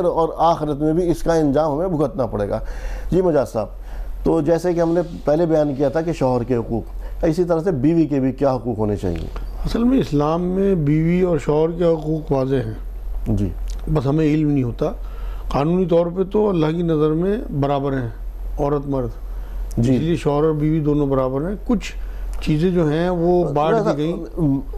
اور آخرت میں بھی اس کا انجام ہمیں بھگتنا پڑے گا۔ جی مجاز صاحب، تو جیسے کہ ہم نے پہلے بیان کیا تھا کہ شوہر کے حقوق، اسی طرح سے بیوی کے بھی کیا حقوق ہونے چاہیے؟ اصل میں اسلام میں بیوی اور شوہر کے حقوق واضح ہیں، جی، بس ہمیں علم نہیں ہوتا۔ قانونی طور پہ تو اللہ کی نظر میں برابر ہیں عورت مرد، جی، اس لیے شوہر اور بیوی دونوں برابر ہیں۔ کچھ چیزیں جو ہیں وہ بانٹ دی گئیں۔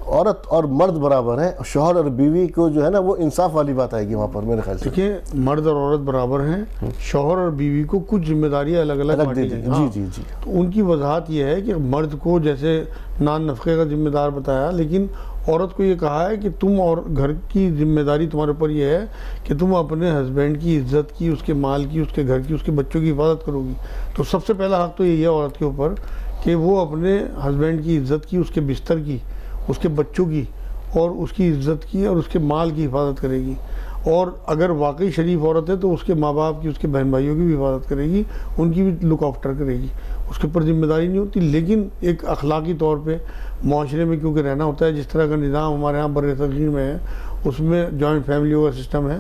عورت اور مرد برابر ہیں، شوہر اور بیوی کو جو ہے نا وہ انصاف والی بات آئے گی وہاں پر میرے خیال سے۔ دیکھیں، مرد اور عورت برابر ہیں، شوہر اور بیوی کو کچھ ذمہ داریاں الگ الگ بانٹی گئی۔ جی جی جی، تو ان کی وضاحت یہ ہے کہ مرد کو جیسے نان نفقے کا ذمہ دار بتایا، لیکن عورت کو یہ کہا ہے کہ تم اور گھر کی ذمہ داری تمہارے اوپر یہ ہے کہ تم اپنے ہسبینڈ کی عزت کی، اس کے مال کی، اس کے گھر کی، اس کے بچوں کی حفاظت کرو گی۔ تو سب سے پہلا حق تو یہی ہے عورت کے اوپر کہ وہ اپنے ہسبینڈ کی عزت کی، اس کے بستر کی، اس کے بچوں کی، اور اس کی عزت کی اور اس کے مال کی حفاظت کرے گی۔ اور اگر واقعی شریف عورت ہے تو اس کے ماں باپ کی، اس کے بہن بھائیوں کی بھی حفاظت کرے گی، ان کی بھی لک آفٹر کرے گی، اس کے اوپر ذمہ داری نہیں ہوتی۔ لیکن ایک اخلاقی طور پہ معاشرے میں کیونکہ رہنا ہوتا ہے، جس طرح کا نظام ہمارے ہاں بر صغیر میں ہے، اس میں جوائنٹ فیملیوں کا سسٹم ہے،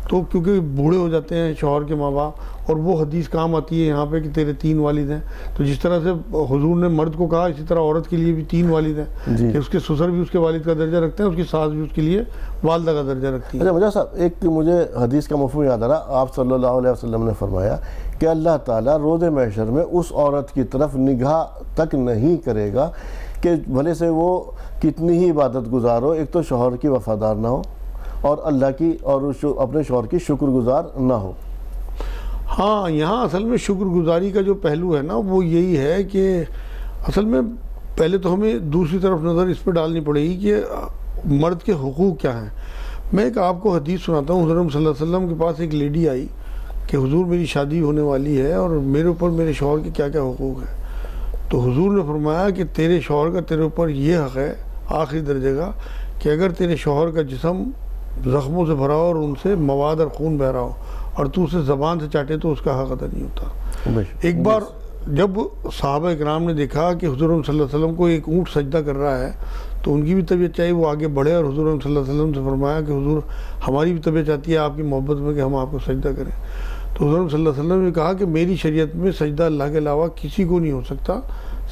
تو کیونکہ بوڑھے ہو جاتے ہیں شوہر کے ماں باپ، اور وہ حدیث کام آتی ہے یہاں پہ کہ تیرے 3 والد ہیں، تو جس طرح سے حضور نے مرد کو کہا، اسی طرح عورت کے لیے بھی 3 والد ہیں، کہ اس کے سسر بھی اس کے والد کا درجہ رکھتے ہیں، اس کی ساس بھی اس کے لیے والدہ کا درجہ رکھتی ہے۔ اچھا مجاز صاحب، ایک مجھے حدیث کا مفہوم یاد آ رہا، آپ صلی اللہ علیہ وسلم نے فرمایا کہ اللہ تعالیٰ روز محشر میں اس عورت کی طرف نگاہ تک نہیں کرے گا کہ بھلے سے وہ کتنی ہی عبادت گزار ہو، ایک تو شوہر کی وفادار نہ ہو اور اللہ کی اور اپنے شوہر کی شکر گزار نہ ہو۔ ہاں، یہاں اصل میں شکر گزاری کا جو پہلو ہے نا وہ یہی ہے کہ اصل میں پہلے تو ہمیں دوسری طرف نظر اس پہ ڈالنی پڑے گی کہ مرد کے حقوق کیا ہیں۔ میں ایک آپ کو حدیث سناتا ہوں۔ حضرت صلی اللہ علیہ وسلم کے پاس ایک لیڈی آئی کہ حضور میری شادی ہونے والی ہے اور میرے اوپر میرے شوہر کے کیا کیا حقوق ہیں۔ تو حضور نے فرمایا کہ تیرے شوہر کا تیرے اوپر یہ حق ہے آخری درجے کا کہ اگر تیرے شوہر کا جسم زخموں سے بھرا ہو اور ان سے مواد اور خون بہ رہا ہو اور تو اسے زبان سے چاٹے تو اس کا حق ادا نہیں ہوتا۔ ایک بار جب صحابہ اکرام نے دیکھا کہ حضور صلی اللہ علیہ وسلم کو ایک اونٹ سجدہ کر رہا ہے تو ان کی بھی طبیعت چاہیے وہ آگے بڑھے، اور حضور صلی اللہ علیہ وسلم سے فرمایا کہ حضور ہماری بھی طبیعت چاہتی ہے آپ کی محبت میں کہ ہم آپ کو سجدہ کریں۔ تو حضور صلی اللہ علیہ وسلم نے کہا کہ میری شریعت میں سجدہ اللہ کے علاوہ کسی کو نہیں ہو سکتا،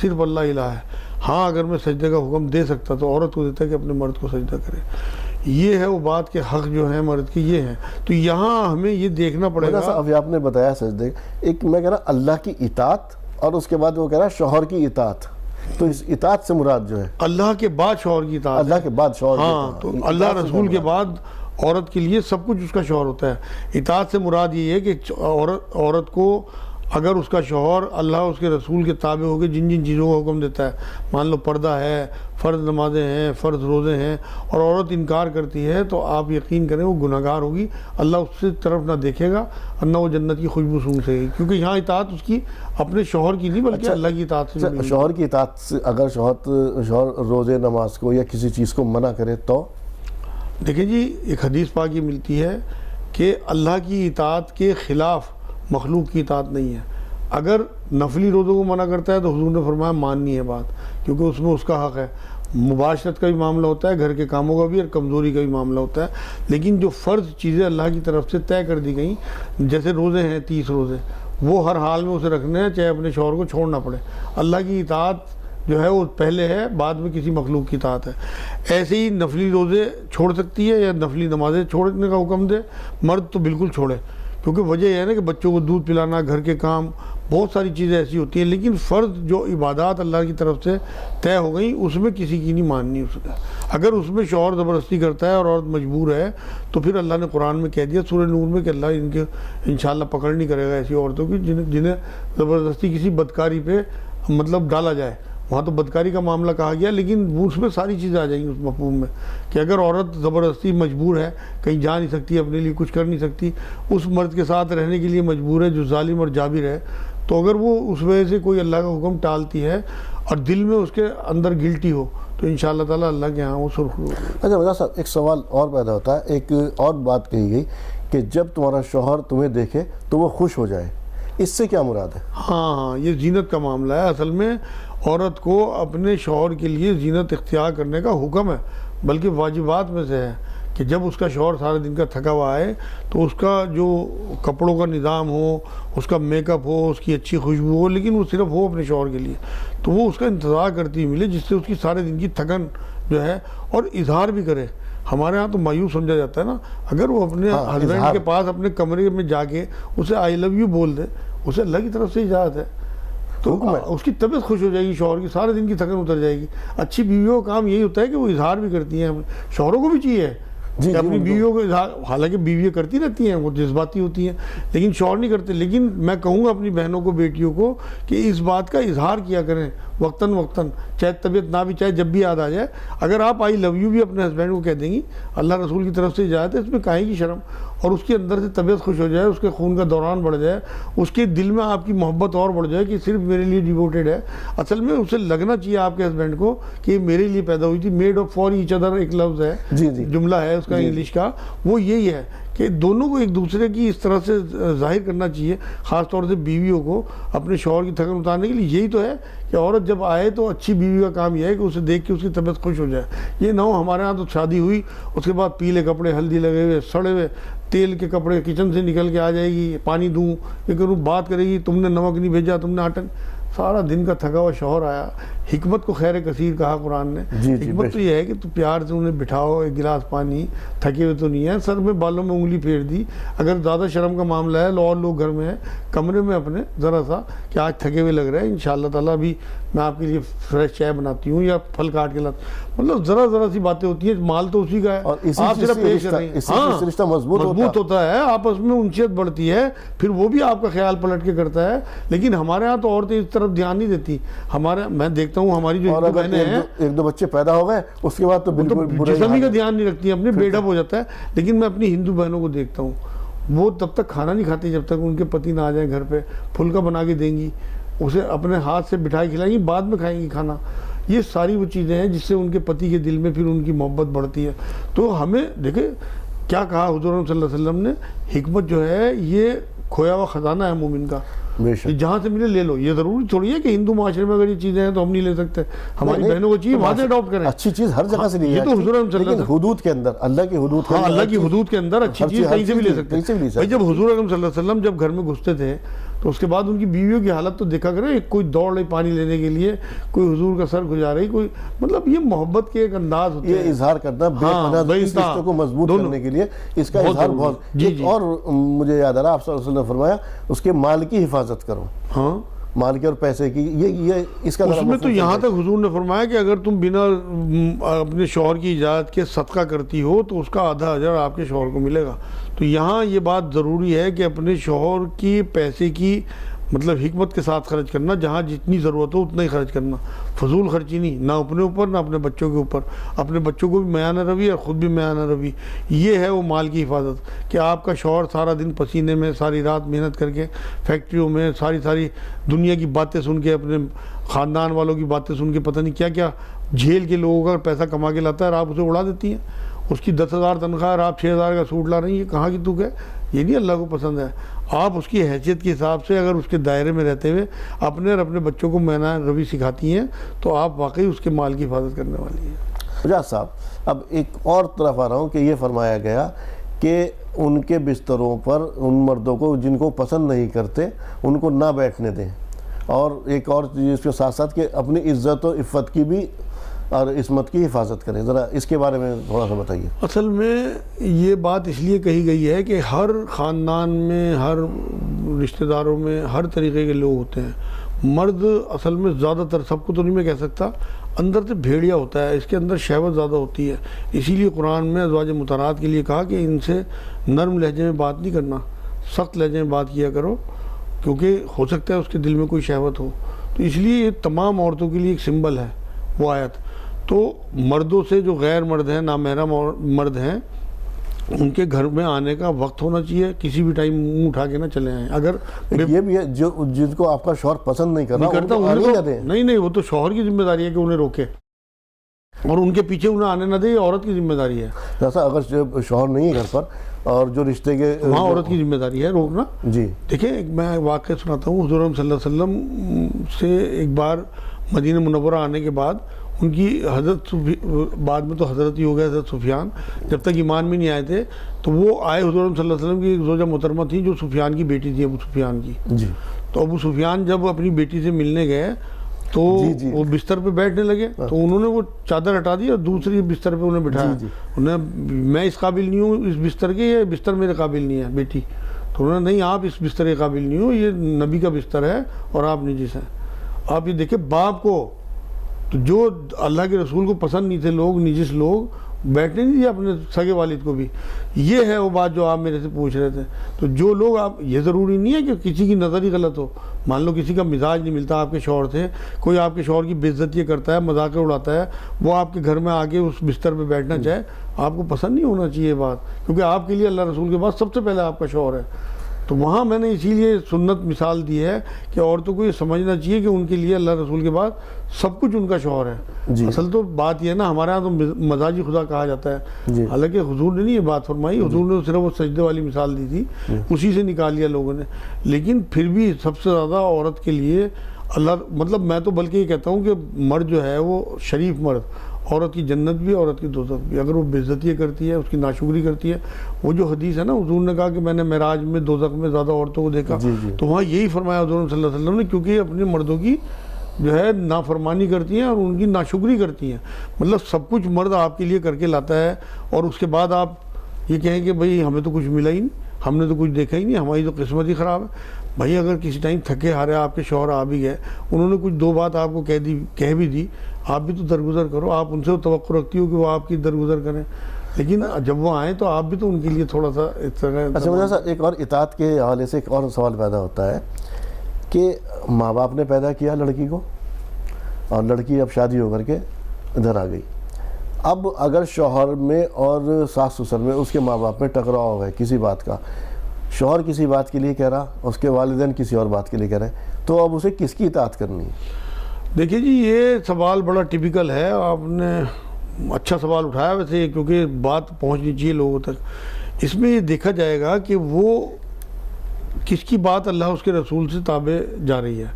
صرف اللہ الہ ہے۔ ہاں اگر میں سجدے کا حکم دے سکتا تو عورت کو دیتا کہ اپنے مرد کو سجدہ کرے۔ یہ ہے وہ بات کہ حق جو ہیں مرد کی یہ ہیں۔ تو یہاں ہمیں یہ دیکھنا پڑے گا۔ ابھی آپ نے بتایا سجدے، ایک میں کہہ رہا اللہ کی اطاعت اور اس کے بعد وہ کہہ رہا شوہر کی اطاعت، تو اس اطاعت سے مراد جو ہے اللہ کے بعد شوہر کی اطاعت، اللہ کے بعد شوہر کی ہاں، اطاعت، تو اللہ رسول کے بعد عورت کے لیے سب کچھ اس کا شوہر ہوتا ہے۔ اطاعت سے مراد یہ ہے کہ عورت کو اگر اس کا شوہر اللہ اس کے رسول کے تابع ہو کے جن جن چیزوں کا حکم دیتا ہے، مان لو پردہ ہے، فرض نمازیں ہیں، فرض روزے ہیں، اور عورت انکار کرتی ہے تو آپ یقین کریں وہ گناہگار ہوگی، اللہ اس سے طرف نہ دیکھے گا اور نہ وہ جنت کی خوشبو سونگھ سکے گی، کیونکہ یہاں اطاعت اس کی اپنے شوہر کی نہیں بلکہ اللہ کی اطاعت سے۔ شوہر کی اطاعت سے اگر شوہر روزے نماز کو یا کسی چیز کو منع کرے تو دیکھیں جی، ایک حدیث پاک یہ ملتی ہے کہ اللہ کی اطاعت کے خلاف مخلوق کی اطاعت نہیں ہے۔ اگر نفلی روزوں کو منع کرتا ہے تو حضور نے فرمایا ماننی ہے بات، کیونکہ اس میں اس کا حق ہے۔ مباشرت کا بھی معاملہ ہوتا ہے، گھر کے کاموں کا بھی، اور کمزوری کا بھی معاملہ ہوتا ہے، لیکن جو فرض چیزیں اللہ کی طرف سے طے کر دی گئیں، جیسے روزے ہیں 30 روزے، وہ ہر حال میں اسے رکھنے ہیں چاہے اپنے شوہر کو چھوڑنا پڑے۔ اللہ کی اطاعت جو ہے وہ پہلے ہے، بعد میں کسی مخلوق کی اطاعت ہے۔ ایسے ہی نفلی روزے چھوڑ سکتی ہے یا نفلی نمازیں چھوڑنے کا حکم دے مرد تو بالکل چھوڑے، کیونکہ وجہ یہ ہے نا کہ بچوں کو دودھ پلانا، گھر کے کام، بہت ساری چیزیں ایسی ہوتی ہیں، لیکن فرض جو عبادات اللہ کی طرف سے طے ہو گئیں اس میں کسی کی نہیں ماننی اس کا۔ اگر اس میں شوہر زبردستی کرتا ہے اور عورت مجبور ہے تو پھر اللہ نے قرآن میں کہہ دیا سورہ نور میں کہ اللہ ان کے انشاءاللہ پکڑ نہیں کرے گا ایسی عورتوں کی جنہیں زبردستی کسی بدکاری پہ مطلب ڈالا جائے۔ وہاں تو بدکاری کا معاملہ کہا گیا، لیکن اس میں ساری چیزیں آ جائیں گی اس مفہوم میں کہ اگر عورت زبردستی مجبور ہے، کہیں جا نہیں سکتی، اپنے لیے کچھ کر نہیں سکتی، اس مرد کے ساتھ رہنے کے لیے مجبور ہے جو ظالم اور جابر ہے، تو اگر وہ اس وجہ سے کوئی اللہ کا حکم ٹالتی ہے اور دل میں اس کے اندر گلٹی ہو تو انشاءاللہ تعالیٰ اللہ کے ہاں وہ سرخرو ہوگی۔ اچھا مجاز صاحب، ایک سوال اور پیدا ہوتا ہے، ایک اور بات کہی گئی کہ جب تمہارا شوہر تمہیں دیکھے تو وہ خوش ہو جائے، اس سے کیا مراد ہے؟ ہاں، یہ زینت کا معاملہ ہے۔ اصل میں عورت کو اپنے شوہر کے لیے زینت اختیار کرنے کا حکم ہے، بلکہ واجبات میں سے ہے کہ جب اس کا شوہر سارے دن کا تھکا ہوا آئے تو اس کا جو کپڑوں کا نظام ہو، اس کا میک اپ ہو، اس کی اچھی خوشبو ہو، لیکن وہ صرف ہو اپنے شوہر کے لیے، تو وہ اس کا انتظار کرتی ہوئی ملے، جس سے اس کی سارے دن کی تھکن جو ہے، اور اظہار بھی کرے۔ ہمارے ہاں تو مایوس سمجھا جاتا ہے نا، اگر وہ اپنے ہسبینڈ کے پاس اپنے کمرے میں جا کے اسے آئی لو یو بول دے، اسے اللہ کی طرف سے اجازت ہے، تو اس کی طبیعت خوش ہو جائے گی، شوہر کی سارے دن کی تھکن اتر جائے گی۔ اچھی بیویوں کا کام یہی ہوتا ہے کہ وہ اظہار بھی کرتی ہیں، شوہروں کو بھی چاہیے کہ اپنی بیویوں کو اظہار، حالانکہ بیویاں کرتی رہتی ہیں، وہ جذباتی ہوتی ہیں، لیکن شوہر نہیں کرتے۔ لیکن میں کہوں گا اپنی بہنوں کو، بیٹیوں کو، کہ اس بات کا اظہار کیا کریں وقتاً وقتاً، چاہے طبیعت نہ بھی، چاہے جب بھی یاد آ جائے۔ اگر آپ آئی لو یو بھی اپنے ہسبینڈ کو کہہ دیں گی، اللہ رسول کی طرف سے اجازت ہے، اس میں کاہے کی شرم، اور اس کے اندر سے طبیعت خوش ہو جائے، اس کے خون کا دوران بڑھ جائے، اس کے دل میں آپ کی محبت اور بڑھ جائے کہ صرف میرے لیے ڈیووٹیڈ ہے۔ اصل میں اسے لگنا چاہیے آپ کے ہسبینڈ کو کہ یہ میرے لیے پیدا ہوئی تھی، made of for each other ایک لفظ ہے، جملہ ہے اس کا انگلش کا، وہ یہی ہے کہ دونوں کو ایک دوسرے کی اس طرح سے ظاہر کرنا چاہیے، خاص طور سے بیویوں کو اپنے شوہر کی تھکن اتارنے کے لیے۔ یہی تو ہے کہ عورت جب آئے تو اچھی بیوی کا کام یہ ہے کہ اسے دیکھ کے اس کی طبیعت خوش ہو جائے۔ یہ نہ ہو ہمارے ہاں تو شادی ہوئی، اس کے بعد پیلے کپڑے، ہلدی لگے ہوئے، سڑے ہوئے تیل کے کپڑے، کچن سے نکل کے آ جائے گی، پانی دوں، یہ کروں، بات کرے گی، تم نے نمک نہیں بھیجا، تم نے آٹا، سارا دن کا تھکا ہوا شوہر آیا۔ حکمت کو خیر کثیر کہا قرآن نے۔ حکمت تو یہ ہے کہ تو پیار سے انہیں بٹھاؤ، ایک گلاس پانی، تھکے ہوئے تو نہیں ہے، سر میں بالوں میں انگلی پھیر دی، اگر زیادہ شرم کا معاملہ ہے، اور لوگ گھر میں ہیں، کمرے میں اپنے ذرا سا کہ آج تھکے ہوئے لگ رہے ہیں، انشاءاللہ تعالیٰ بھی میں آپ کے لیے فریش چائے بناتی ہوں یا پھل کاٹ کے لاتا، مطلب ذرا سی باتیں ہوتی ہیں، مال تو اسی کا ہے، آپ صرف پیش کر رہے ہیں، ہاں رشتہ مضبوط ہوتا ہے، آپس میں انسیت بڑھتی ہے، پھر وہ بھی آپ کا خیال پلٹ کے کرتا ہے۔ لیکن ہمارے ہاں تو عورتیں اس طرف دھیان نہیں دیتی، میں دیکھتا ہوں ہماری جو ہندو بہنیں ہیں، ایک دو بچے پیدا ہو گئے اس کے بعد تو بالکل جسمی کا دھیان نہیں رکھتی، اپنے بیڈ اپ ہو جاتا ہے۔ لیکن میں اپنی ہندو بہنوں کو دیکھتا ہوں، وہ تب تک کھانا نہیں کھاتی جب تک ان کے پتی نہ آ جائیں گھر پہ، پھلکا بنا کے دیں گی، اسے اپنے ہاتھ سے بٹھائی کھلائیں گی، بعد میں کھائیں گی کھانا۔ یہ ساری وہ چیزیں ہیں جس سے ان کے پتی کے دل میں پھر ان کی محبت بڑھتی ہے۔ تو ہمیں دیکھیں کیا کہا حضور صلی اللہ علیہ وسلم نے، حکمت جو ہے یہ کھویا ہوا خزانہ ہے مومن کا، جہاں سے ملے لے لو۔ یہ ضروری تھوڑی ہے کہ ہندو معاشرے میں اگر یہ چیزیں ہیں تو ہم نہیں لے سکتے، ہماری بہنوں کو چاہیے وہاں سے اڈاپٹ کریں۔ اچھی چیز ہر جگہ سے یہ تو حضور صلی اللہ علیہ وسلم حدود کے اندر، اللہ کی حدود کے اندر، اللہ کی حدود کے اندر اچھی چیز کہیں سے بھی لے سکتے ہیں۔ بھائی جب حضور صلی اللہ علیہ وسلم جب گھر میں گھستے تھے تو اس کے بعد ان کی بیویوں کی حالت تو دیکھا کریں، کوئی دوڑ رہی پانی لینے کے لیے، کوئی حضور کا سر گزار رہی، کوئی مطلب یہ محبت کے ایک انداز ہوتے ہیں، یہ اظہار کرنا بے پناہ اس رشتے کو مضبوط کرنے کے لیے، اس کا اظہار بہت۔ اور مجھے یاد آ رہا آپ صلی اللہ علیہ وسلم نے فرمایا اس کے مال کی حفاظت کرو، ہاں مال کے اور پیسے کی، یہ اس کا اس میں تو یہاں تک حضور نے فرمایا کہ اگر تم بنا اپنے شوہر کی اجازت کے صدقہ کرتی ہو تو اس کا آدھا اجر آپ کے شوہر کو ملے گا۔ تو یہاں یہ بات ضروری ہے کہ اپنے شوہر کی پیسے کی مطلب حکمت کے ساتھ خرچ کرنا، جہاں جتنی ضرورت ہو اتنا ہی خرچ کرنا، فضول خرچی نہیں، نہ اپنے اوپر نہ اپنے بچوں کے اوپر، اپنے بچوں کو بھی میانہ روی اور خود بھی میانہ روی۔ یہ ہے وہ مال کی حفاظت کہ آپ کا شوہر سارا دن پسینے میں، ساری رات محنت کر کے فیکٹریوں میں ساری دنیا کی باتیں سن کے، اپنے خاندان والوں کی باتیں سن کے، پتہ نہیں کیا کیا جھیل کے لوگوں کا پیسہ کما کے لاتا ہے اور آپ اسے اڑا دیتی ہیں۔ اس کی 10,000 تنخواہ اور آپ 6,000 کا سوٹ لا رہی ہیں، یہ کہاں کی تو ہے؟ یہ نہیں اللہ کو پسند ہے۔ آپ اس کی حیثیت کے حساب سے اگر اس کے دائرے میں رہتے ہوئے اپنے اور اپنے بچوں کو میانہ روی سکھاتی ہیں تو آپ واقعی اس کے مال کی حفاظت کرنے والی ہیں۔ حجاز صاحب، اب ایک اور طرف آ رہا ہوں کہ یہ فرمایا گیا کہ ان کے بستروں پر ان مردوں کو جن کو پسند نہیں کرتے ان کو نہ بیٹھنے دیں، اور ایک اور چیز اس کے ساتھ ساتھ کہ اپنی عزت و عفت کی بھی اور عصمت کی حفاظت کریں، ذرا اس کے بارے میں تھوڑا سا بتائیے۔ اصل میں یہ بات اس لیے کہی گئی ہے کہ ہر خاندان میں، ہر رشتہ داروں میں ہر طریقے کے لوگ ہوتے ہیں۔ مرد اصل میں زیادہ تر، سب کو تو نہیں میں کہہ سکتا، اندر سے بھیڑیا ہوتا ہے، اس کے اندر شہوت زیادہ ہوتی ہے، اسی لیے قرآن میں ازواج مطہرات کے لیے کہا کہ ان سے نرم لہجے میں بات نہیں کرنا، سخت لہجے میں بات کیا کرو، کیونکہ ہو سکتا ہے اس کے دل میں کوئی شہوت ہو۔ تو اس لیے یہ تمام عورتوں کے لیے ایک سمبل ہے وہ آیت۔ تو مردوں سے جو غیر مرد ہیں، نامحرم مرد ہیں، ان کے گھر میں آنے کا وقت ہونا چاہیے، کسی بھی ٹائم منہ اٹھا کے نہ چلے آئیں۔ اگر یہ بھی ہے جن کو آپ کا شوہر پسند نہیں کرتا نہیں، وہ تو شوہر کی ذمہ داری ہے کہ انہیں روکے اور ان کے پیچھے انہیں آنے نہ دے، یہ عورت کی ذمہ داری ہے۔ جیسا اگر شوہر نہیں ہے گھر پر اور جو رشتے کے، وہاں عورت کی ذمہ داری ہے روکنا۔ جی دیکھیں، ایک میں واقعہ سناتا ہوں۔ حضور صلی اللہ علیہ وسلم سے ایک بار مدینہ منورہ آنے کے بعد ان کی بعد میں تو حضرت ہی ہو گیا حضرت سفیان، جب تک ایمان میں نہیں آئے تھے تو وہ آئے حضور صلی اللہ علیہ وسلم کی ایک زوجہ محترمہ تھی جو سفیان کی بیٹی تھی، ابو سفیان کی. جی. تو ابو سفیان جب اپنی بیٹی سے ملنے گئے تو وہ بستر پہ بیٹھنے لگے تو انہوں نے وہ چادر ہٹا دی اور دوسری بستر پہ انہیں بٹھایا. انہیں میں اس قابل نہیں ہوں اس بستر کے، یہ بستر میرے قابل نہیں ہے بیٹی. تو انہوں نے نہیں، آپ اس بستر کے قابل نہیں ہو، یہ نبی کا بستر ہے اور آپ نجس ہیں. آپ یہ دیکھیں باپ کو تو جو اللہ کے رسول کو پسند نہیں تھے لوگ، نجس لوگ بیٹھنے نہیں دیے اپنے سگے والد کو بھی. یہ ہے وہ بات جو آپ میرے سے پوچھ رہے تھے. تو جو لوگ آپ، یہ ضروری نہیں ہے کہ کسی کی نظر ہی غلط ہو. مان لو کسی کا مزاج نہیں ملتا آپ کے شوہر سے، کوئی آپ کے شوہر کی بے عزتی کرتا ہے، مذاق اڑاتا ہے، وہ آپ کے گھر میں آ کے اس بستر پہ بیٹھنا چاہے، آپ کو پسند نہیں ہونا چاہیے بات، کیونکہ آپ کے لیے اللہ رسول کے بعد سب سے پہلے آپ کا شوہر ہے. تو وہاں میں نے اسی لیے سنت مثال دی ہے کہ عورتوں کو یہ سمجھنا چاہیے کہ ان کے لیے اللہ رسول کے بعد سب کچھ ان کا شوہر ہے. اصل تو بات یہ ہے نا، ہمارے ہاں تو مزاجی خدا کہا جاتا ہے، حالانکہ حضور نے نہیں یہ بات فرمائی. حضور نے صرف وہ سجدے والی مثال دی تھی، اسی سے نکال لیا لوگوں نے. لیکن پھر بھی سب سے زیادہ عورت کے لیے اللہ، مطلب میں تو بلکہ یہ کہتا ہوں کہ مرد جو ہے وہ شریف مرد، عورت کی جنت بھی عورت کی دوزخ بھی. اگر وہ بے عزتی کرتی ہے، اس کی ناشکری کرتی ہے، وہ جو حدیث ہے نا، حضور نے کہا کہ میں نے معراج میں دوزخ میں زیادہ عورتوں کو دیکھا، تو وہاں یہی فرمایا حضور صلی اللہ علیہ وسلم نے، کیونکہ یہ اپنے مردوں کی جو ہے نافرمانی کرتی ہیں اور ان کی ناشکری کرتی ہیں. مطلب سب کچھ مرد آپ کے لیے کر کے لاتا ہے اور اس کے بعد آپ یہ کہیں کہ بھئی ہمیں تو کچھ ملا ہی نہیں، ہم نے تو کچھ دیکھا ہی نہیں، ہماری تو قسمت ہی خراب ہے. بھائی اگر کسی ٹائم تھکے ہارے آپ کے شوہر آ بھی گئے، انہوں نے کچھ دو بات آپ کو کہہ بھی دی، آپ بھی تو درگزر کرو. آپ ان سے توقع رکھتی ہو کہ وہ آپ کی درگزر کریں، لیکن جب وہ آئیں تو آپ بھی تو ان کے لیے تھوڑا سا اس طرح. اچھا مجھے ایک اور اطاعت کے حوالے سے ایک اور سوال پیدا ہوتا ہے کہ ماں باپ نے پیدا کیا لڑکی کو اور لڑکی اب شادی ہو کر کے ادھر آ گئی. اب اگر شوہر میں اور ساس سسر میں اس کے ماں باپ میں ٹکراؤ ہے کسی بات کا، شوہر کسی بات کے لیے کہہ رہا، اس کے والدین کسی اور بات کے لیے کہہ رہے ہیں، تو اب اسے کس کی اطاعت کرنی ہے؟ دیکھیں جی یہ سوال بڑا ٹپیکل ہے، آپ نے اچھا سوال اٹھایا ویسے، کیونکہ بات پہنچنی چاہیے لوگوں تک. اس میں یہ دیکھا جائے گا کہ وہ کس کی بات اللہ اس کے رسول سے تابع جا رہی ہے.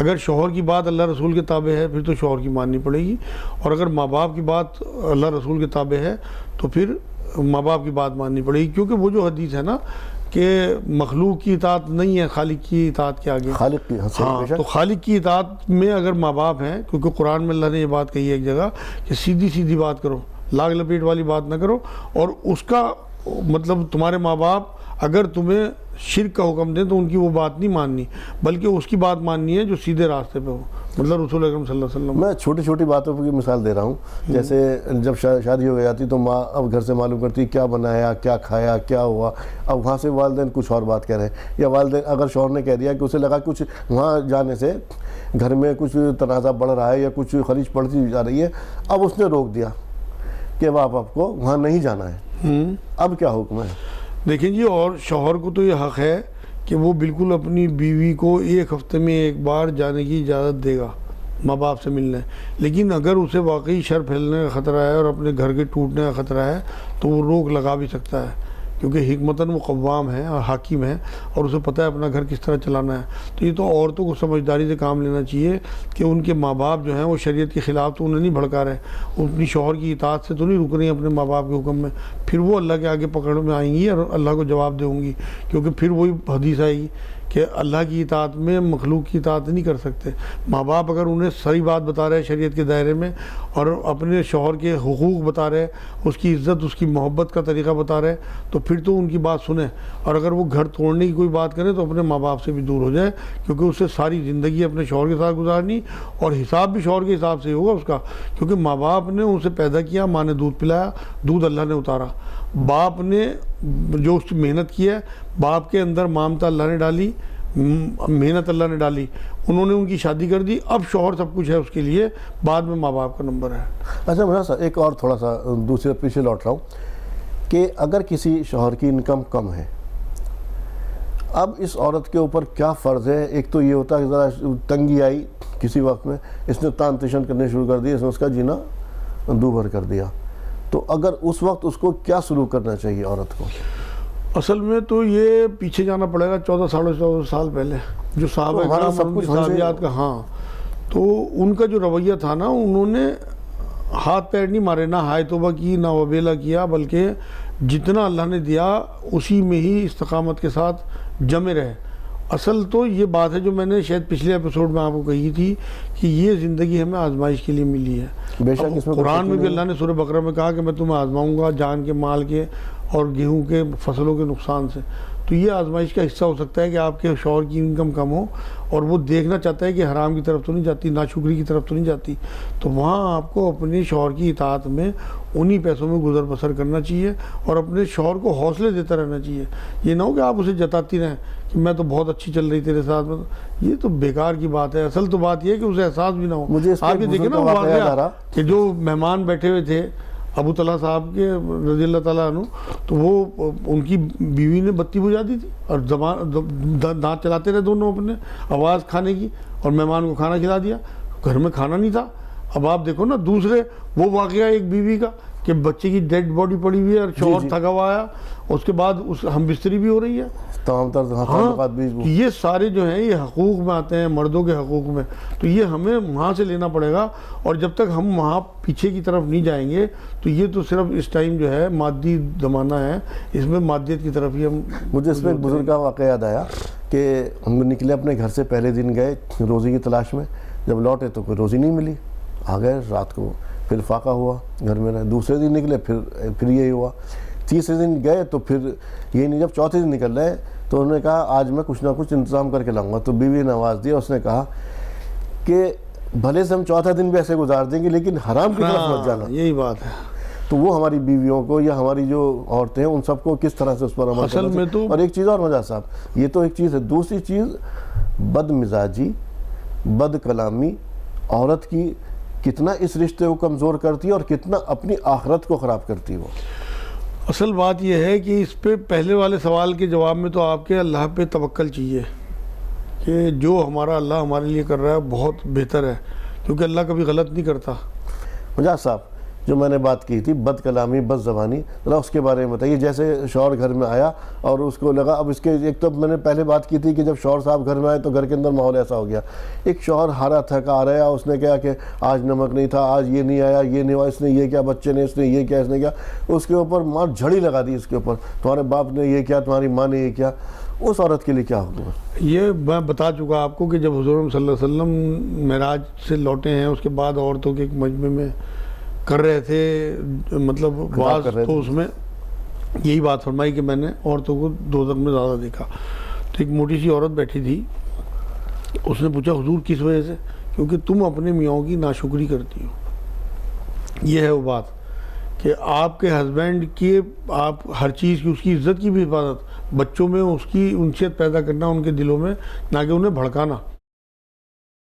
اگر شوہر کی بات اللہ رسول کے تابع ہے پھر تو شوہر کی ماننی پڑے گی، اور اگر ماں باپ کی بات اللہ رسول کے تابع ہے تو پھر ماں باپ کی بات ماننی پڑے گی. کیونکہ وہ جو حدیث ہے نا کہ مخلوق کی اطاعت نہیں ہے خالق کی اطاعت کے آگے. خالق کی ہاں، تو خالق کی اطاعت میں اگر ماں باپ ہیں، کیونکہ قرآن میں اللہ نے یہ بات کہی ہے ایک جگہ کہ سیدھی سیدھی بات کرو، لاگ لپیٹ والی بات نہ کرو. اور اس کا مطلب تمہارے ماں باپ اگر تمہیں شرک کا حکم دیں تو ان کی وہ بات نہیں ماننی، بلکہ اس کی بات ماننی ہے جو سیدھے راستے پہ ہو، مطلب رسول اکرم صلی اللہ علیہ وسلم. میں چھوٹی چھوٹی باتوں کی مثال دے رہا ہوں. جیسے جب شادی ہو جاتی تو ماں اب گھر سے معلوم کرتی کیا بنایا، کیا کھایا، کیا ہوا. اب وہاں سے والدین کچھ اور بات کہہ رہے ہیں، یا والدین اگر شوہر نے کہہ دیا کہ اسے لگا کچھ وہاں جانے سے گھر میں کچھ تنازع بڑھ رہا ہے یا کچھ خلیج پڑتی جا رہی ہے، اب اس نے روک دیا کہ آپ کو وہاں نہیں جانا ہے. اب کیا حکم ہے؟ دیکھیں جی، اور شوہر کو تو یہ حق ہے کہ وہ بالکل اپنی بیوی کو ایک ہفتے میں ایک بار جانے کی اجازت دے گا ماں باپ سے ملنے. لیکن اگر اسے واقعی شر پھیلنے کا خطرہ ہے اور اپنے گھر کے ٹوٹنے کا خطرہ ہے تو وہ روک لگا بھی سکتا ہے، کیونکہ حکمتاً وہ قوام ہے اور حاکم ہے اور اسے پتہ ہے اپنا گھر کس طرح چلانا ہے. تو یہ تو عورتوں کو سمجھداری سے کام لینا چاہیے کہ ان کے ماں باپ جو ہیں وہ شریعت کے خلاف تو انہیں نہیں بھڑکا رہے، وہ اپنی شوہر کی اطاعت سے تو نہیں رک رہی ہیں اپنے ماں باپ کے حکم میں. پھر وہ اللہ کے آگے پکڑ میں آئیں گی اور اللہ کو جواب دیں گی، کیونکہ پھر وہی حدیث آئے گی کہ اللہ کی اطاعت میں مخلوق کی اطاعت نہیں کر سکتے. ماں باپ اگر انہیں صحیح بات بتا رہے شریعت کے دائرے میں اور اپنے شوہر کے حقوق بتا رہے، اس کی عزت، اس کی محبت کا طریقہ بتا رہے، تو پھر تو ان کی بات سنیں. اور اگر وہ گھر توڑنے کی کوئی بات کرے تو اپنے ماں باپ سے بھی دور ہو جائے، کیونکہ اس سے ساری زندگی اپنے شوہر کے ساتھ گزارنی اور حساب بھی شوہر کے حساب سے ہوگا اس کا. کیونکہ ماں باپ نے اسے پیدا کیا، ماں نے دودھ پلایا، دودھ اللہ نے اتارا. باپ نے جو اس کی محنت کی ہے، باپ کے اندر مامتا اللہ نے ڈالی، محنت اللہ نے ڈالی، انہوں نے ان کی شادی کر دی. اب شوہر سب کچھ ہے اس کے لیے، بعد میں ماں باپ کا نمبر ہے. اچھا میرا سر ایک اور تھوڑا سا دوسرے پیچھے لوٹ رہا ہوں کہ اگر کسی شوہر کی انکم کم ہے، اب اس عورت کے اوپر کیا فرض ہے؟ ایک تو یہ ہوتا ہے کہ ذرا تنگی آئی کسی وقت میں، اس نے تان تشن کرنے شروع کر دیا، اس نے اس کا جینا دو بھر کر دیا، تو اگر اس وقت اس کو کیا سلوک کرنا چاہیے عورت کو؟ اصل میں تو یہ پیچھے جانا پڑے گا 14 سال پہلے، جو صحابہ کرام ان کی صحابیات کا، ہاں، تو ان کا جو رویہ تھا نا، انہوں نے ہاتھ پیر نہیں مارے، نہ ہائے توبہ کی، نہ وبیلہ کیا، بلکہ جتنا اللہ نے دیا اسی میں ہی استقامت کے ساتھ جمے رہے۔ اصل تو یہ بات ہے جو میں نے شاید پچھلے ایپیسوڈ میں آپ کو کہی تھی کہ یہ زندگی ہمیں آزمائش کے لیے ملی ہے۔ بے شک اس میں قرآن میں بھی اللہ نے سورہ بقرہ میں کہا کہ میں تمہیں آزماؤں گا جان کے، مال کے اور گیہوں کے فصلوں کے نقصان سے۔ تو یہ آزمائش کا حصہ ہو سکتا ہے کہ آپ کے شوہر کی انکم کم ہو اور وہ دیکھنا چاہتا ہے کہ حرام کی طرف تو نہیں جاتی، ناشکری کی طرف تو نہیں جاتی، تو وہاں آپ کو اپنے شوہر کی اطاعت میں انہی پیسوں میں گزر بسر کرنا چاہیے اور اپنے شوہر کو حوصلے دیتا رہنا چاہیے۔ یہ نہ ہو کہ آپ اسے جتاتی رہیں کہ میں تو بہت اچھی چل رہی تیرے ساتھ، یہ تو بیکار کی بات ہے۔ اصل تو بات یہ ہے کہ اسے احساس بھی نہ ہو۔ آپ یہ دیکھیں نا وہ واقعہ کہ جو مہمان بیٹھے ہوئے تھے ابو طلحہ صاحب کے رضی اللہ تعالیٰ عنہ، تو وہ ان کی بیوی نے بتی بجھا دی تھی اور دانت چلاتے رہے دونوں اپنے آواز کھانے کی، اور مہمان کو کھانا کھلا دیا، گھر میں کھانا نہیں تھا۔ اب آپ دیکھو نا دوسرے وہ واقعہ ایک بیوی کا کہ بچے کی ڈیڈ باڈی پڑی ہوئی ہے اور شوہر تھکا ہوا آیا، اس کے بعد ہم بستری بھی ہو رہی ہے۔ تمام تعلقات بھی یہ سارے جو ہیں یہ حقوق میں آتے ہیں، مردوں کے حقوق میں، تو یہ ہمیں وہاں سے لینا پڑے گا، اور جب تک ہم وہاں پیچھے کی طرف نہیں جائیں گے تو یہ تو صرف اس ٹائم جو ہے مادی زمانہ ہے، اس میں مادیت کی طرف ہی ہم۔ مجھے اس میں ایک بزرگ کا واقعہ یاد آیا کہ ہم نکلے اپنے گھر سے، پہلے دن گئے روزی کی تلاش میں، جب لوٹے تو کوئی روزی نہیں ملی، آ گئے رات کو، پھر فاقہ ہوا گھر میں رہے، دوسرے دن نکلے پھر یہی ہوا، تیسرے دن گئے تو پھر یہ نہیں، جب چوتھے دن نکل رہے تو انہوں نے کہا آج میں کچھ نہ کچھ انتظام کر کے لاؤں گا، تو بیوی نے آواز دیا، اس نے کہا کہ بھلے سے ہم چوتھا دن بھی ایسے گزار دیں گے لیکن حرام کی طرف مت جانا۔ یہی بات ہے۔ تو وہ ہماری بیویوں کو یا ہماری جو عورتیں ہیں ان سب کو کس طرح سے اس پر عمل کرنا چاہیے۔ اور ایک چیز اور مجاز صاحب، یہ تو ایک چیز ہے، دوسری چیز بد مزاجی، بد کلامی عورت کی کتنا اس رشتے کو کمزور کرتی ہے اور کتنا اپنی آخرت کو خراب کرتی ہے وہ۔ اصل بات یہ ہے کہ اس پہ پہلے والے سوال کے جواب میں تو آپ کے اللہ پہ توکل چاہیے کہ جو ہمارا اللہ ہمارے لیے کر رہا ہے بہت بہتر ہے، کیونکہ اللہ کبھی غلط نہیں کرتا۔ مجاز صاحب جو میں نے بات کی تھی بد کلامی، بد زبانی، ذرا اس کے بارے میں بتائیے۔ جیسے شوہر گھر میں آیا اور اس کو لگا، اب اس کے ایک تو میں نے پہلے بات کی تھی کہ جب شوہر صاحب گھر میں آئے تو گھر کے اندر ماحول ایسا ہو گیا، ایک شوہر ہارا تھکا آ رہا ہے، اس نے کہا کہ آج نمک نہیں تھا، آج یہ نہیں آیا، یہ نہیں ہوا، اس نے یہ کیا، بچے نے اس نے یہ کیا، اس نے کیا، اس کے اوپر ماں جھڑی لگا دی، اس کے اوپر تمہارے باپ نے یہ کیا، تمہاری ماں نے یہ کیا۔ اس عورت کے لیے کیا حکم ہے؟ یہ میں بتا چکا آپ کو کہ جب حضور صلی اللہ علیہ وسلم معراج سے لوٹے ہیں، اس کے بعد عورتوں کے ایک مجمع میں کر رہے تھے، مطلب واز، تو اس میں یہی بات فرمائی کہ میں نے عورتوں کو دوزخ میں زیادہ دیکھا۔ تو ایک موٹی سی عورت بیٹھی تھی، اس نے پوچھا حضور کس وجہ سے؟ کیونکہ تم اپنے میاں کی ناشکری کرتی ہو۔ یہ ہے وہ بات کہ آپ کے ہسبینڈ کی آپ ہر چیز کی، اس کی عزت کی بھی حفاظت، بچوں میں اس کی انسیت پیدا کرنا ان کے دلوں میں، نہ کہ انہیں بھڑکانا۔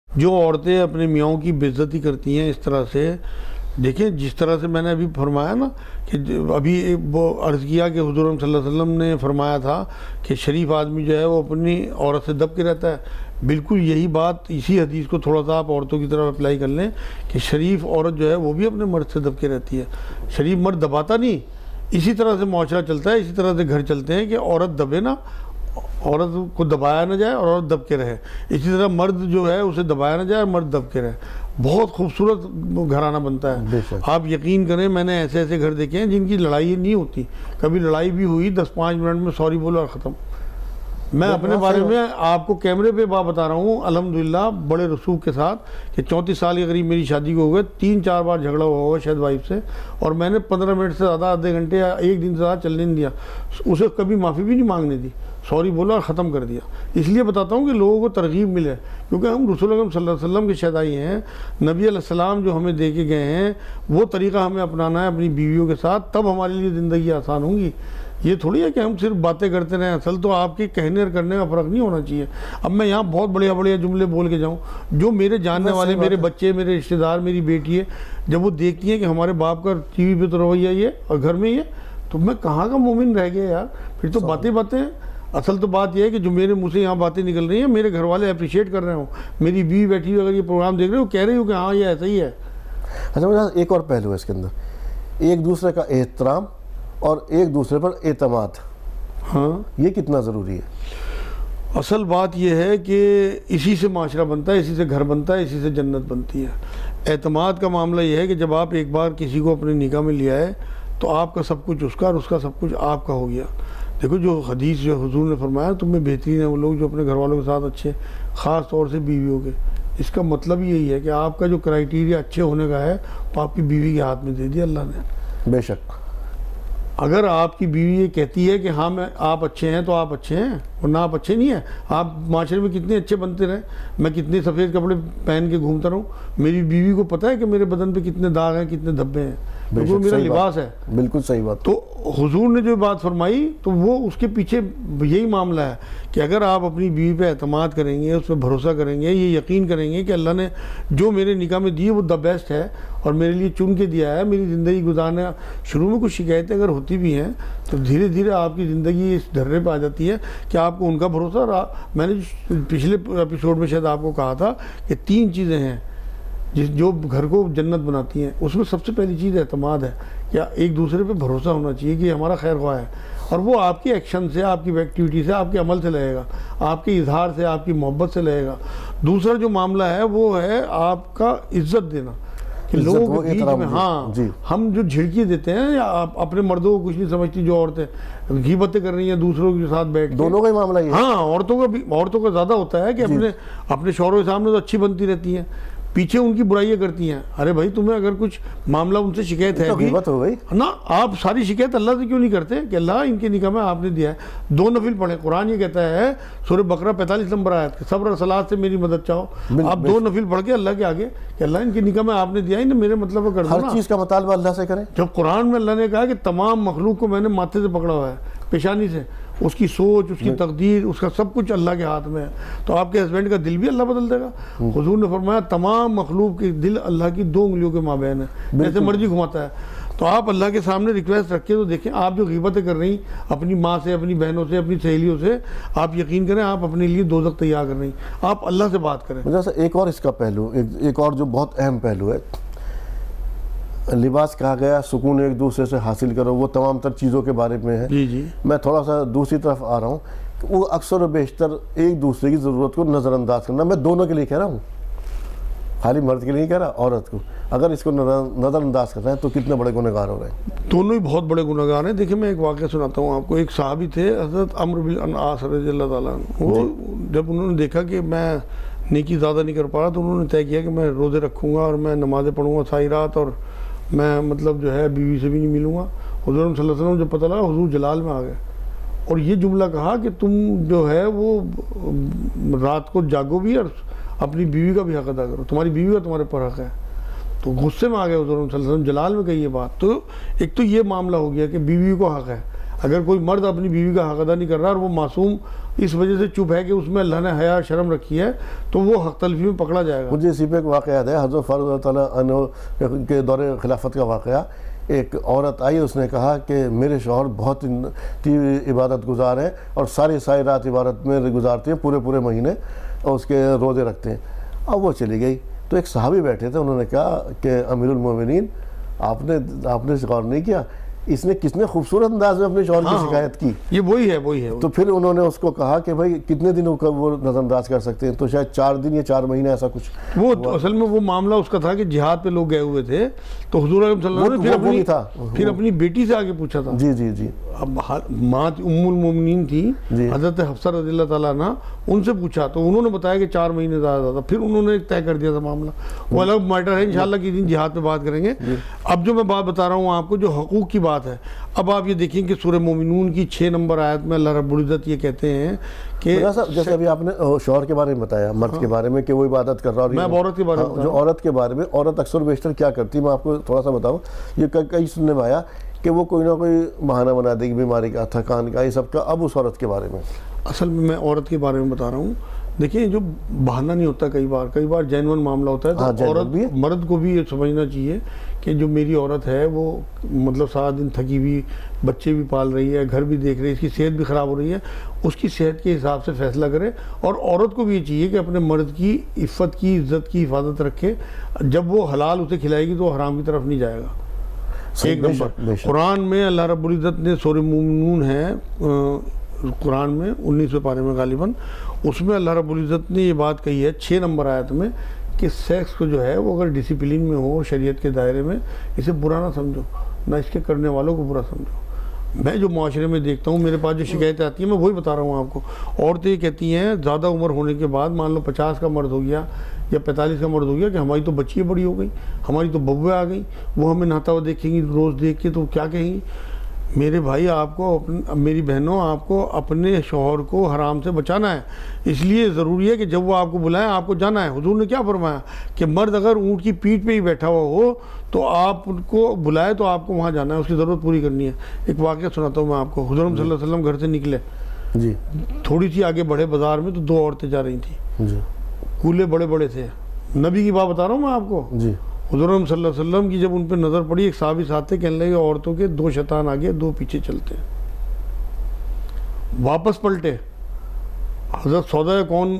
جو عورتیں اپنے میاں کی بے عزتی کرتی ہیں اس طرح سے، دیکھیں جس طرح سے میں نے ابھی فرمایا نا کہ ابھی وہ عرض کیا کہ حضور صلی اللہ علیہ وسلم نے فرمایا تھا کہ شریف آدمی جو ہے وہ اپنی عورت سے دب کے رہتا ہے، بالکل یہی بات اسی حدیث کو تھوڑا سا آپ عورتوں کی طرف اپلائی کر لیں کہ شریف عورت جو ہے وہ بھی اپنے مرد سے دب کے رہتی ہے۔ شریف مرد دباتا نہیں، اسی طرح سے معاشرہ چلتا ہے، اسی طرح سے گھر چلتے ہیں کہ عورت دبے نا، عورت کو دبایا نہ جائے اور عورت دب کے رہے، اسی طرح مرد جو ہے اسے دبایا نہ جائے اور مرد دب کے رہے۔ بہت خوبصورت گھرانہ بنتا ہے۔ آپ یقین کریں میں نے ایسے ایسے گھر دیکھے ہیں جن کی لڑائی نہیں ہوتی، کبھی لڑائی بھی ہوئی 10-5 منٹ میں سوری بولو اور ختم۔ میں اپنے بارے میں آپ کو کیمرے پہ بات بتا رہا ہوں الحمدللہ بڑے رسوخ کے ساتھ کہ 34 سال کے قریب میری شادی کو ہو گئے، 3-4 بار جھگڑا ہوا ہوگا شاید وائف سے، اور میں نے 15 منٹ سے زیادہ، آدھے گھنٹے یا ایک دن سے زیادہ چلنے نہیں دیا، اسے کبھی معافی بھی نہیں مانگنے دی، سوری بولا اور ختم کر دیا۔ اس لیے بتاتا ہوں کہ لوگوں کو ترغیب ملے، کیونکہ ہم رسول اکرم صلی اللہ علیہ وسلم کے شہدائی ہیں، نبی علیہ السلام جو ہمیں دے کے گئے ہیں وہ طریقہ ہمیں اپنانا ہے اپنی بیویوں کے ساتھ، تب ہمارے لیے زندگی آسان ہوگی۔ یہ تھوڑی ہے کہ ہم صرف باتیں کرتے رہیں، اصل تو آپ کے کہنے اور کرنے کا فرق نہیں ہونا چاہیے۔ اب میں یہاں بہت بڑھیا بڑھیا جملے بول کے جاؤں، جو میرے جاننے والے، میرے بچے، میرے رشتہ دار، میری بیٹی ہے، جب وہ دیکھتی ہیں کہ ہمارے باپ کا ٹی وی پہ تو رویہ یہ اور گھر میں یہ، تو میں کہاں کا مومن رہ گیا یار؟ پھر تو باتیں باتیں ہیں۔ اصل تو بات یہ ہے کہ جو میرے منہ سے یہاں باتیں نکل رہی ہیں میرے گھر والے اپریشیٹ کر رہے ہوں، میری بیوی بیٹھی ہوئی اگر یہ پروگرام دیکھ رہے ہو کہہ رہی ہوں کہ ہاں یہ ایسا ہی ہے۔ اچھا مجھے ایک اور پہلو ہے اس کے اندر، ایک دوسرے کا احترام اور ایک دوسرے پر اعتماد، ہاں یہ کتنا ضروری ہے؟ اصل بات یہ ہے کہ اسی سے معاشرہ بنتا ہے، اسی سے گھر بنتا ہے، اسی سے جنت بنتی ہے۔ اعتماد کا معاملہ یہ ہے کہ جب آپ ایک بار کسی کو اپنے نکاح میں لیا ہے تو آپ کا سب کچھ اس کا اور اس کا سب کچھ آپ کا ہو گیا. دیکھو جو حدیث جو حضور نے فرمایا تم میں بہترین ہیں وہ لوگ جو اپنے گھر والوں کے ساتھ اچھے، خاص طور سے بیویوں کے. اس کا مطلب یہی ہے کہ آپ کا جو کرائیٹیریا اچھے ہونے کا ہے وہ آپ کی بیوی کے ہاتھ میں دے دیا اللہ نے. بے شک. اگر آپ کی بیوی یہ کہتی ہے کہ ہاں آپ اچھے ہیں تو آپ اچھے ہیں، ورنہ آپ اچھے نہیں ہیں. آپ معاشرے میں کتنے اچھے بنتے رہیں، میں کتنے سفید کپڑے پہن کے گھومتا رہوں، میری بیوی کو پتہ ہے کہ میرے بدن پہ کتنے داغ ہیں، کتنے دھبے ہیں، کیونکہ وہ میرا لباس ہے. بالکل صحیح بات. تو حضور نے جو بات فرمائی تو وہ اس کے پیچھے یہی معاملہ ہے کہ اگر آپ اپنی بیوی پہ اعتماد کریں گے، اس پہ بھروسہ کریں گے، یہ یقین کریں گے کہ اللہ نے جو میرے نکاح میں دی وہ دا بیسٹ ہے اور میرے لیے چن کے دیا ہے میری زندگی گزارنا. شروع میں کچھ شکایتیں اگر ہوتی بھی ہیں تو دھیرے دھیرے آپ کی زندگی اس ڈھرے پہ آ جاتی ہے کہ آپ کو ان کا بھروسہ. اور میں نے پچھلے ایپیسوڈ میں شاید آپ کو کہا تھا کہ 3 چیزیں ہیں جو گھر کو جنت بناتی ہیں. اس میں سب سے پہلی چیز اعتماد ہے کہ ایک دوسرے پہ بھروسہ ہونا چاہیے کہ ہمارا خیر خواہ ہے، اور وہ آپ کی ایکشن سے، آپ کی ایکٹیویٹی سے، آپ کے عمل سے لگے گا، آپ کے اظہار سے، آپ کی محبت سے لگے گا. دوسرا جو معاملہ ہے وہ ہے آپ کا عزت دینا کہ لوگوں کے بیچ میں. ہاں ہم جو جھڑکی دیتے ہیں یا اپنے مردوں کو کچھ نہیں سمجھتی جو عورتیں غیبتیں کر رہی ہیں دوسروں کے ساتھ بیٹھ کے، دونوں کا ہی معاملہ یہ. ہاں عورتوں کا زیادہ ہوتا ہے کہ اپنے شوہروں کے سامنے تو اچھی بنتی رہتی ہیں، پیچھے ان کی برائیاں کرتی ہیں. ارے بھائی تمہیں اگر کچھ معاملہ ان سے شکایت ہے غیبت ہو گئی نا، آپ ساری شکایت اللہ سے کیوں نہیں کرتے کہ اللہ ان کے نکاح میں آپ نے دیا ہے 2 نفل پڑھیں. قرآن یہ کہتا ہے سورہ بقرہ 45 نمبر آیت کہ صبر اور صلاۃ سے میری مدد چاہو. آپ 2 نفل پڑھ کے اللہ کے آگے کہ اللہ ان کے نکاح میں آپ نے دیا ہے میرے مطلب کر دو. ہر چیز کا مطالبہ اللہ سے کریں. جب قرآن میں اللہ نے کہا کہ تمام مخلوق کو میں نے ماتھے سے پکڑا ہوا ہے، پیشانی سے، اس کی سوچ، اس کی تقدیر، اس کا سب کچھ اللہ کے ہاتھ میں ہے. تو آپ کے ہسبینڈ کا دل بھی اللہ بدل دے گا. حضور نے فرمایا تمام مخلوق کے دل اللہ کی 2 انگلیوں کے مابین ہے، جیسے مرضی گھماتا ہے. تو آپ اللہ کے سامنے ریکویسٹ رکھیں تو دیکھیں آپ جو غیبتیں کر رہی اپنی ماں سے، اپنی بہنوں سے، اپنی سہیلیوں سے، آپ یقین کریں آپ اپنے لیے دوزخ تیار کر رہی. آپ اللہ سے بات کریں. ایک اور اس کا پہلو، ایک اور جو بہت اہم پہلو ہے، لباس کہا گیا سکون ایک دوسرے سے حاصل کرو، وہ تمام تر چیزوں کے بارے میں ہے. جی میں تھوڑا سا دوسری طرف آ رہا ہوں کہ وہ اکثر و بیشتر ایک دوسرے کی ضرورت کو نظر انداز کرنا. میں دونوں کے لیے کہہ رہا ہوں، خالی مرد کے لیے نہیں کہہ رہا، عورت کو اگر اس کو نظر انداز کر رہے ہیں تو کتنے بڑے گنہگار ہو رہے ہیں. دونوں ہی بہت بڑے گنہگار ہیں. دیکھیں میں ایک واقعہ سناتا ہوں آپ کو. ایک صحابی تھے حضرت عمرو بن العاص رضی اللہ تعالیٰ عنہ. وہ جب انہوں نے دیکھا کہ میں نیکی زیادہ نہیں کر پا رہا تو انہوں نے طے کیا کہ میں روزے رکھوں گا اور میں نمازیں پڑھوں گا ساری رات، اور میں مطلب جو ہے بیوی سے بھی نہیں ملوں گا. حضور صلی اللہ علیہ وسلم جب پتہ لگا حضور جلال میں آ گئے اور یہ جملہ کہا کہ تم جو ہے وہ رات کو جاگو بھی اور اپنی بیوی کا بھی حق ادا کرو، تمہاری بیوی کا تمہارے پر حق ہے. تو غصے میں آ گئے حضور صلی اللہ علیہ وسلم جلال میں کہی یہ بات. تو ایک تو یہ معاملہ ہو گیا کہ بیوی کو حق ہے. اگر کوئی مرد اپنی بیوی کا حق ادا نہیں کر رہا اور وہ معصوم اس وجہ سے چپ ہے کہ اس میں اللہ نے حیا شرم رکھی ہے تو وہ حق تلفی میں پکڑا جائے گا. مجھے اسی پہ ایک واقعہ یاد ہے، حضرت فاروق رضی اللہ عنہ کے دور خلافت کا واقعہ. ایک عورت آئی، اس نے کہا کہ میرے شوہر بہت عبادت گزار ہیں اور ساری رات عبادت میں گزارتے ہیں، پورے مہینے اور اس کے روزے رکھتے ہیں. اب وہ چلی گئی تو ایک صحابی بیٹھے تھے، انہوں نے کہا کہ امیر المومنین آپ نے غور نہیں کیا اس نے کتنے خوبصورت انداز میں اپنے شوہر کی شکایت کی. یہ وہی ہے. تو پھر انہوں نے اس کو کہا کہ بھائی کتنے دنوں کا وہ نظر انداز کر سکتے ہیں؟ تو شاید 4 دن یا 4 مہینے ایسا کچھ. وہ اصل میں وہ معاملہ اس کا تھا کہ جہاد پہ لوگ گئے ہوئے تھے تو حضور صلی اللہ علیہ وسلم نے پھر اپنی بیٹی سے آگے پوچھا تھا. جی اب ماں ام المومنین تھی حضرت حفصہ رضی اللہ تعالیٰ عنہ، ان سے پوچھا تو انہوں نے بتایا کہ 4 مہینے زیادہ. پھر انہوں نے طے کر دیا تھا معاملہ. وہ الگ میٹر ہے، انشاءاللہ کسی دن جہاد پہ بات کریں گے. اب جو میں بات بتا رہا ہوں آپ کو جو حقوق کی بات ہے، اب آپ یہ دیکھیں کہ سورہ مومنون کی 6 نمبر آیت میں اللہ رب العزت یہ کہتے ہیں کہ جیسے ابھی آپ نے شوہر کے بارے میں بتایا، مرد کے بارے میں کہ وہ عبادت کر رہا ہے. میں عورت کے بارے میں جو عورت کے بارے میں، عورت اکثر بیشتر کیا کرتی ہے میں آپ کو تھوڑا سا بتاؤں. یہ کئی سننے میں آیا کہ وہ کوئی نہ کوئی بہانہ بنا دے گی، بیماری کا، تھکان کا، یہ سب کا. اب اس عورت کے بارے میں اصل میں عورت کے بارے میں بتا رہا ہوں. دیکھیں جو بہانہ نہیں ہوتا، کئی بار جینون معاملہ ہوتا ہے تو عورت مرد کو بھی یہ سمجھنا چاہیے کہ جو میری عورت ہے وہ مطلب سارا دن تھکی ہوئی، بچے بھی پال رہی ہے، گھر بھی دیکھ رہی ہے، اس کی صحت بھی خراب ہو رہی ہے، اس کی صحت کے حساب سے فیصلہ کرے. اور عورت کو بھی یہ چاہیے کہ اپنے مرد کی عفت کی، عزت کی حفاظت رکھے. جب وہ حلال اسے کھلائے گی تو وہ حرام کی طرف نہیں جائے گا. ایک نمبر قرآن میں اللہ رب العزت نے سورہ مومنون ہے قرآن میں 19ویں پارے میں غالباً، اس میں اللہ رب العزت نے یہ بات کہی ہے 6 نمبر آیت میں کہ سیکس کو جو ہے وہ اگر ڈسپلن میں ہو، شریعت کے دائرے میں، اسے برا نہ سمجھو، نہ اس کے کرنے والوں کو برا سمجھو۔ میں جو معاشرے میں دیکھتا ہوں، میرے پاس جو شکایتیں آتی ہیں میں وہی بتا رہا ہوں آپ کو۔ عورتیں کہتی ہیں زیادہ عمر ہونے کے بعد، مان لو 50 کا مرد ہو گیا یا 45 کا مرد ہو گیا، کہ ہماری تو بچیاں بڑی ہو گئی، ہماری تو ببویں آ گئیں، وہ ہمیں نہاتا ہوا دیکھیں گی روز دیکھ کے تو کیا کہیں گی؟ میرے بھائی آپ کو میری بہنوں، آپ کو اپنے شوہر کو حرام سے بچانا ہے، اس لیے ضروری ہے کہ جب وہ آپ کو بلائیں آپ کو جانا ہے۔ حضور نے کیا فرمایا کہ مرد اگر اونٹ کی پیٹھ پہ ہی بیٹھا ہوا ہو تو آپ ان کو بلائے تو آپ کو وہاں جانا ہے، اس کی ضرورت پوری کرنی ہے۔ ایک واقعہ سناتا ہوں میں آپ کو۔ حضور صلی اللہ علیہ وسلم گھر سے نکلے، جی تھوڑی سی آگے بڑھے بازار میں تو 2 عورتیں جا رہی تھیں، جی کولے بڑے بڑے تھے، نبی کی بات بتا رہا ہوں میں آپ کو۔ جی حضور صلی اللہ علیہ وسلم کی جب ان پہ نظر پڑی، ایک صحابی ساتھ تھے، کہنے لگے عورتوں کے 2 شیطان آگے 2 پیچھے چلتے ہیں۔ واپس پلٹے، حضرت سودا کون،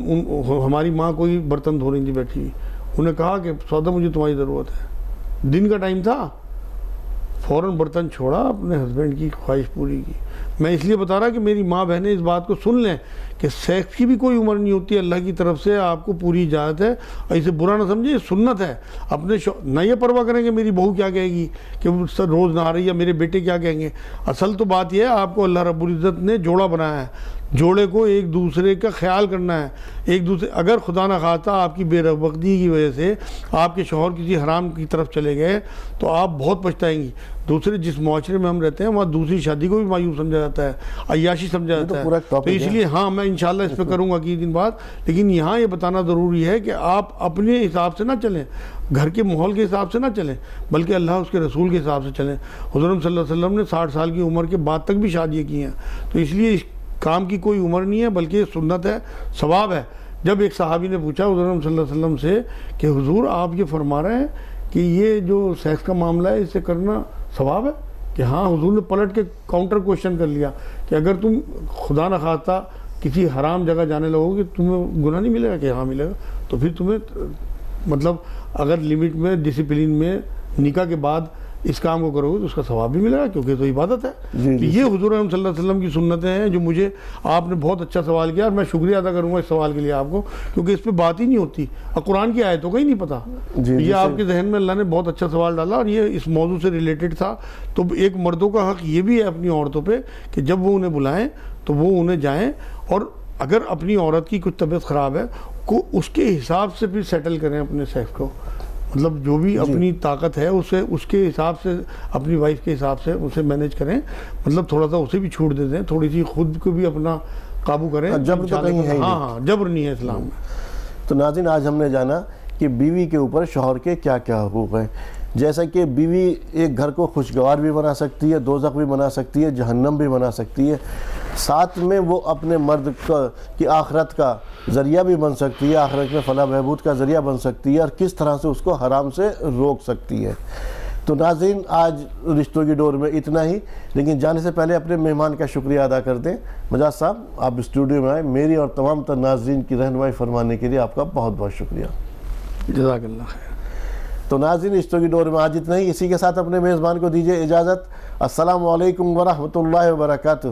ہماری ماں کوئی برتن دھو رہی تھی بیٹھی ہوئی، انہیں کہا کہ سودا مجھے تمہاری ضرورت ہے۔ دن کا ٹائم تھا، فوراً برتن چھوڑا، اپنے ہسبینڈ کی خواہش پوری کی۔ میں اس لیے بتا رہا کہ میری ماں بہنیں اس بات کو سن لیں کہ سیکس کی بھی کوئی عمر نہیں ہوتی، اللہ کی طرف سے آپ کو پوری اجازت ہے، اور اسے برا نہ سمجھیں، یہ سنت ہے۔ اپنے نہ یہ پرواہ کریں کہ میری بہو کیا کہے گی، کہ وہ روز نہ آ رہی ہے، میرے بیٹے کیا کہیں گے۔ اصل تو بات یہ ہے، آپ کو اللہ رب العزت نے جوڑا بنایا ہے، جوڑے کو ایک دوسرے کا خیال کرنا ہے، ایک دوسرے، اگر خدا نہ خواستہ آپ کی بے رغبتی کی وجہ سے آپ کے شوہر کسی حرام کی طرف چلے گئے تو آپ بہت پچھتائیں گی۔ دوسرے جس معاشرے میں ہم رہتے ہیں وہاں دوسری شادی کو بھی مایوب سمجھا جاتا ہے، عیاشی سمجھا جاتا ہے، تو اس لیے ہاں میں انشاءاللہ اس پہ کروں گا کئی دن بعد، لیکن یہاں یہ بتانا ضروری ہے کہ آپ اپنے حساب سے نہ چلیں، گھر کے ماحول کے حساب سے نہ چلیں، بلکہ اللہ اس کے رسول کے حساب سے چلیں۔ حضور صلی اللہ علیہ وسلم نے 60 سال کی عمر کے بعد تک بھی شادیاں کی ہیں، تو اس لیے اس کام کی کوئی عمر نہیں ہے، بلکہ سنت ہے، ثواب ہے۔ جب ایک صحابی نے پوچھا حضور صلی اللہ علیہ وسلم سے کہ حضور آپ یہ فرما رہے ہیں کہ یہ جو سیکس کا معاملہ ہے اسے کرنا ثواب ہے، کہ ہاں، حضور نے پلٹ کے کاؤنٹر کوشچن کر لیا کہ اگر تم خدا نہ خواستہ کسی حرام جگہ جانے لگو گے تمہیں گناہ نہیں ملے گا؟ کہ ہاں ملے گا۔ تو پھر تمہیں مطلب اگر لمٹ میں، ڈسپلن میں، نکاح کے بعد اس کام کو کرو گے تو اس کا ثواب بھی ملے گا، کیونکہ تو عبادت ہے۔ یہ حضور صلی اللہ علیہ وسلم کی سنتیں ہیں جو مجھے آپ نے بہت اچھا سوال کیا، اور میں شکریہ ادا کروں گا اس سوال کے لیے آپ کو، کیونکہ اس پہ بات ہی نہیں ہوتی، اور قرآن کی آیتوں کا ہی نہیں پتہ۔ یہ آپ کے ذہن میں اللہ نے بہت اچھا سوال ڈالا، اور یہ اس موضوع سے ریلیٹڈ تھا۔ تو ایک مردوں کا حق یہ بھی ہے اپنی عورتوں پہ کہ جب وہ انہیں بلائیں تو وہ انہیں جائیں، اور اگر اپنی عورت کی کچھ طبیعت خراب ہے کو اس کے حساب سے پھر سیٹل کریں اپنے سیکس کو، مطلب جو بھی اپنی طاقت ہے اسے اس کے حساب سے، اپنی وائف کے حساب سے اسے مینیج کریں، مطلب تھوڑا سا اسے بھی چھوٹ دے دیں، تھوڑی سی خود کو بھی اپنا قابو کریں۔ جبر تو کہیں ہے ہی نہیں۔ ہاں، جبر نہیں ہے اسلام میں۔ تو ناظرین، آج ہم نے جانا کہ بیوی کے اوپر شوہر کے کیا کیا حقوق ہیں، جیسا کہ بیوی ایک گھر کو خوشگوار بھی بنا سکتی ہے، دوزخ بھی بنا سکتی ہے، جہنم بھی بنا سکتی ہے، ساتھ میں وہ اپنے مرد کی آخرت کا ذریعہ بھی بن سکتی ہے، آخرت میں فلاح بہبود کا ذریعہ بن سکتی ہے، اور کس طرح سے اس کو حرام سے روک سکتی ہے۔ تو ناظرین، آج رشتوں کی ڈور میں اتنا ہی، لیکن جانے سے پہلے اپنے مہمان کا شکریہ ادا کر دیں۔ مجاز صاحب، آپ اسٹوڈیو میں آئے، میری اور تمام تر ناظرین کی رہنمائی فرمانے کے لیے آپ کا بہت بہت شکریہ۔ جزاک اللہ خیر۔ تو ناظرین، رشتوں کی ڈور میں آج اتنا ہی، اسی کے ساتھ اپنے میزبان کو دیجیے اجازت۔ السلام علیکم ورحمۃ اللہ وبرکاتہ۔